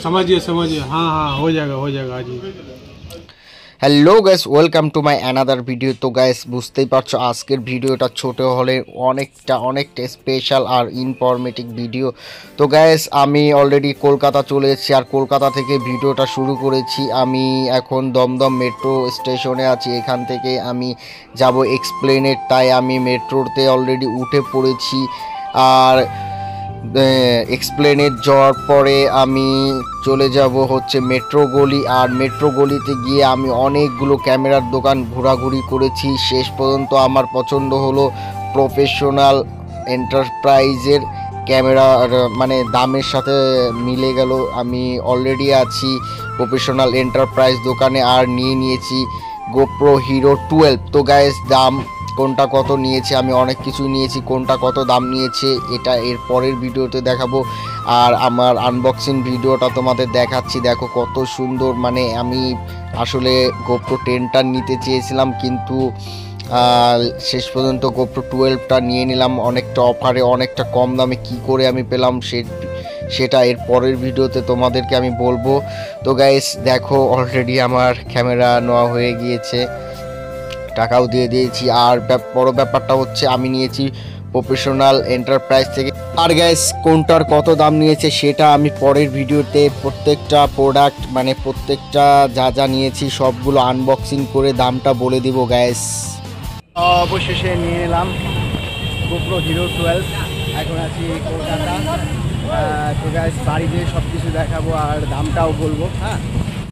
समझिए हाँ हाँ हो जाएगा आज ही। Hello guys, welcome to my another video. তো গাইস বুঝতেই পারছো আজকের ভিডিওটা ছোট হলে অনেকটা স্পেশাল আর ইনফরমেটিভ ভিডিও। তো গাইস আমি অলরেডি কলকাতা চলে এসেছি আর কলকাতা থেকে ভিডিওটা শুরু করেছি। আমি এখন দমদম মেট্রো স্টেশনে আছি, এখান থেকে আমি যাব এক্সপ্লেনেড, তাই আমি মেট্রোতে অলরেডি উঠে পড়েছি। আর এক্সপ্লেনেড যাওয়ার পরে আমি চলে যাব হচ্ছে মেট্রো গলি, আর মেট্রো গলিতে গিয়ে আমি অনেকগুলো ক্যামেরার দোকান ঘোরাঘুরি করেছি। শেষ পর্যন্ত আমার পছন্দ হলো প্রফেশনাল এন্টারপ্রাইজের ক্যামেরার, মানে দামের সাথে মিলে গেল। আমি অলরেডি আছি প্রফেশনাল এন্টারপ্রাইজ দোকানে আর নিয়ে নিয়েছি গোপ্রো হিরো 12। তো গাইস দাম কোনটা কত নিয়েছে, আমি অনেক কিছু নিয়েছি, কোনটা কত দাম নিয়েছে এটা এর পরের ভিডিওতে দেখাবো। আর আমার আনবক্সিং ভিডিওটা তোমাদের দেখাচ্ছি, দেখো কত সুন্দর। মানে আমি আসলে গোপ্রো 10টা নিতে চেয়েছিলাম, কিন্তু শেষ পর্যন্ত গোপ্রো 12টা নিয়ে নিলাম অনেকটা অফারে, অনেকটা কম দামে। কি করে আমি পেলাম সেটা এর পরের ভিডিওতে তোমাদেরকে আমি বলবো। তো গাইস দেখো অলরেডি আমার ক্যামেরা নেওয়া হয়ে গিয়েছে, টাকাও দিয়ে দিয়েছি। আর বড় ব্যাপারটা হচ্ছে আমি নিয়েছি প্রফেশনাল এন্টারপ্রাইজ থেকে। আর গাইস কোনটার কত দাম নিয়েছে সেটা আমি পরের ভিডিওতে প্রত্যেকটা প্রোডাক্ট, মানে প্রত্যেকটা যা যা নিয়েছি সবগুলো আনবক্সিং করে দামটা বলে দিব গাইস। অবশেষে নিয়ে নিলাম গোপ্রো হিরো 12। এখন আছি কলকাতা। তো গাইস বাড়িতে সব কিছু দেখাবো আর দামটাও বলবো। হ্যাঁ